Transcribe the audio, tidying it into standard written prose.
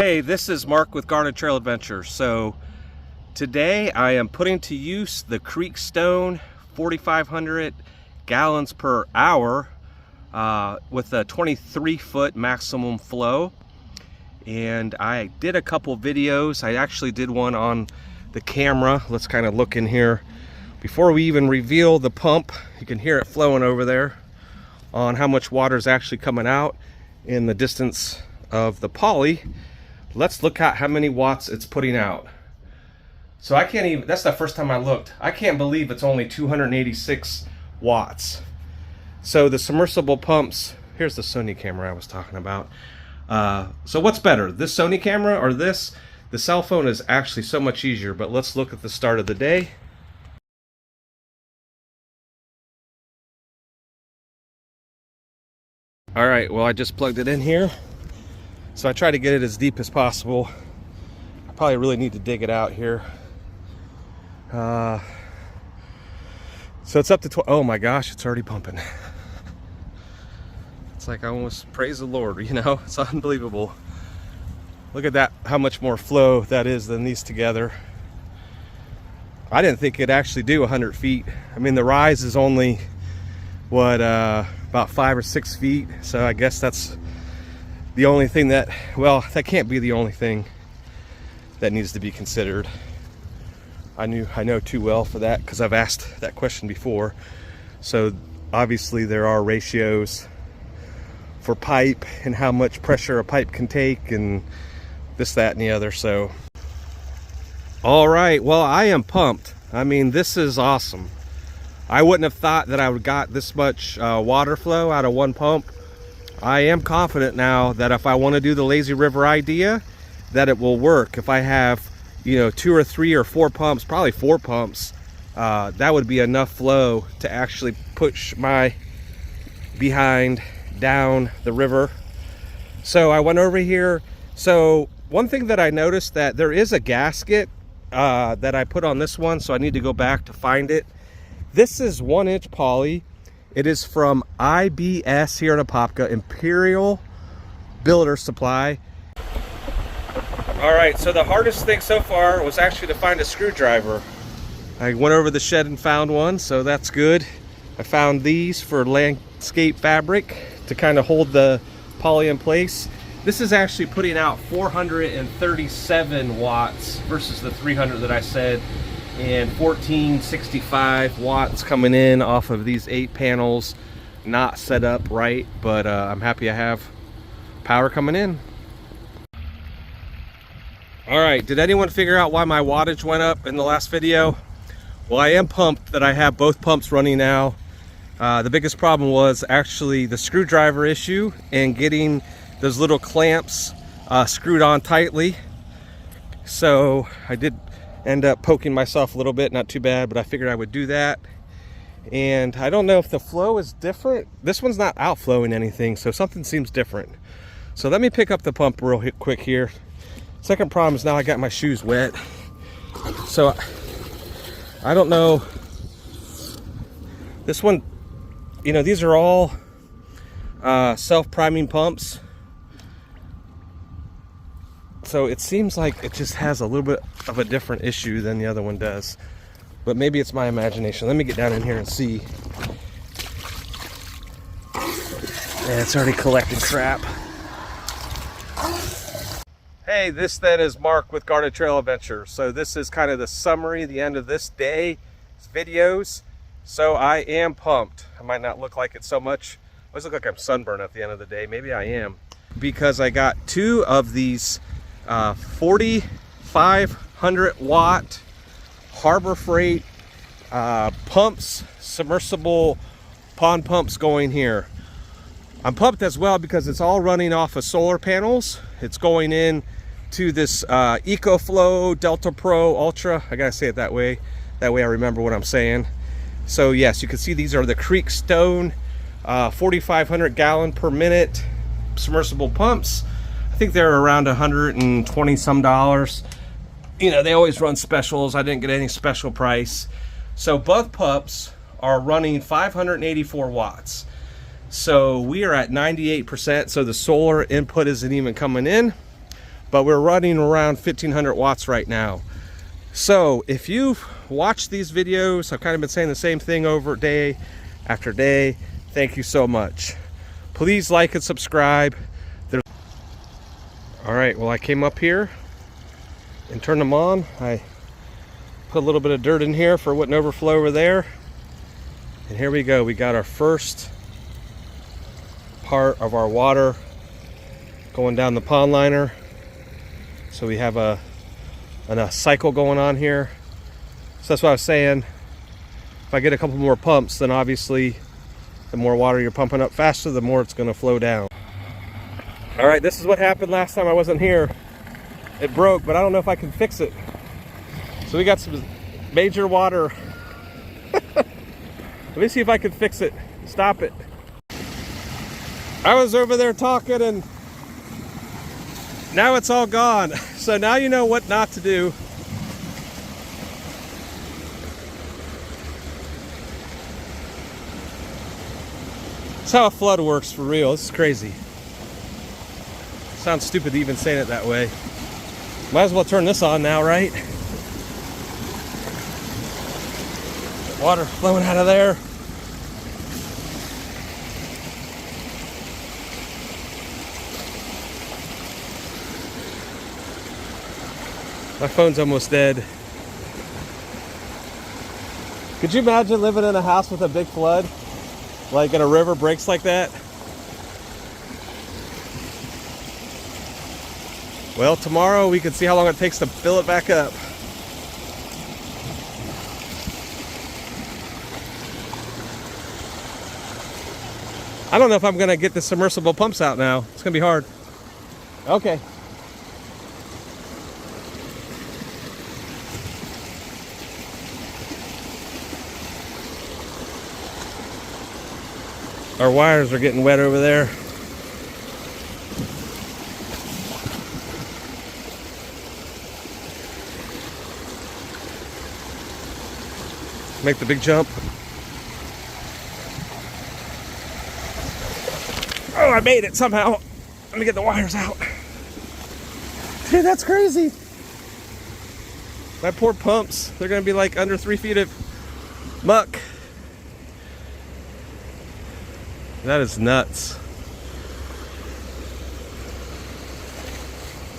Hey, this is Mark with Garden Trail Adventure. So today I am putting to use the Creekstone 4,500 gallons per hour with a 23-foot maximum flow. And I did a couple videos. I actually did one on the camera. Let's kind of look in here. Before we even reveal the pump, you can hear it flowing over there on how much water is actually coming out in the distance of the poly. Let's look at how many watts it's putting out. So I can't even, that's the first time I looked. I can't believe it's only 286 watts. So the submersible pumps, here's the Sony camera I was talking about. So what's better, this Sony camera or this? The cell phone is actually so much easier, but let's look at the start of the day. All right, well, I just plugged it in here. So I try to get it as deep as possible. I probably really need to dig it out here. So it's up to oh my gosh, it's already pumping. It's like I almost praise the Lord, you know, it's unbelievable. Look at that, how much more flow that is than these together. I didn't think it'd actually do 100 feet. I mean, the rise is only, what, about 5 or 6 feet. So I guess that's the only thing that, well, that can't be the only thing that needs to be considered. I know too well for that because I've asked that question before. So obviously there are ratios for pipe and how much pressure a pipe can take and this, that, and the other. So all right, well, I am pumped. I mean, this is awesome. I wouldn't have thought that I would got this much water flow out of one pump. I am confident now that if I want to do the lazy river idea, that it will work. If I have, you know, 2 or 3 or 4 pumps, probably 4 pumps, that would be enough flow to actually push my behind down the river. So I went over here. So one thing that I noticed, that there is a gasket that I put on this one, so I need to go back to find it. This is 1-inch poly. It is from IBS here in Apopka, Imperial Builder Supply. All right, so the hardest thing so far was actually to find a screwdriver. I went over the shed and found one, so that's good. I found these for landscape fabric to kind of hold the poly in place. This is actually putting out 437 watts versus the 300 that I said, and 1465 watts coming in off of these 8 panels, not set up right, but I'm happy I have power coming in. All right, did anyone figure out why my wattage went up in the last video? Well, I am pumped that I have both pumps running now. The biggest problem was actually the screwdriver issue and getting those little clamps screwed on tightly. So I did end up poking myself a little bit, not too bad, but I figured I would do that. And I don't know if the flow is different. This one's not outflowing anything, so something seems different. So let me pick up the pump real quick here. Second problem is now I got my shoes wet. So I don't know. This one, you know, these are all self-priming pumps. So it seems like it just has a little bit of a different issue than the other one does. But maybe it's my imagination. Let me get down in here and see. Yeah, it's already collecting crap. Hey, this then is Mark with Garden Trail Adventure. So this is kind of the summary, the end of this day's videos. So I am pumped. I might not look like it so much. I always look like I'm sunburned at the end of the day. Maybe I am. Because I got 2 of these 4,500 watt Harbor Freight pumps, submersible pond pumps going here. I'm pumped as well because it's all running off of solar panels. It's going in to this EcoFlow Delta Pro Ultra. I gotta say it that way I remember what I'm saying. So yes, you can see these are the Creekstone 4,500 gallon per minute submersible pumps. I think they're around $120 some. You know, they always run specials. I didn't get any special price. So both pumps are running 584 watts. So we are at 98%. So the solar input isn't even coming in. but we're running around 1500 watts right now. So if you've watched these videos, I've kind of been saying the same thing over day after day. Thank you so much. Please like and subscribe. All right, well, I came up here and turned them on. I put a little bit of dirt in here for wouldn't overflow over there. And here we go. We got our first part of our water going down the pond liner. So we have a cycle going on here. So that's what I was saying. If I get a couple more pumps, then obviously the more water you're pumping up faster, the more it's going to flow down. All right, this is what happened last time I wasn't here. It broke, but I don't know if I can fix it. So we got some major water. Let me see if I can fix it. Stop it. I was over there talking and now it's all gone. So now you know what not to do. That's how a flood works for real. This is crazy. Sounds stupid even saying it that way. Might as well turn this on now, right? Water flowing out of there. My phone's almost dead. Could you imagine living in a house with a big flood? Like in a river breaks like that? Well, tomorrow we can see how long it takes to fill it back up. I don't know if I'm gonna get the submersible pumps out now. It's gonna be hard. Okay. Our wires are getting wet over there. Make the big jump. Oh, I made it somehow. Let me get the wires out. Dude, that's crazy. My poor pumps, they're gonna be like under 3 feet of muck. That is nuts.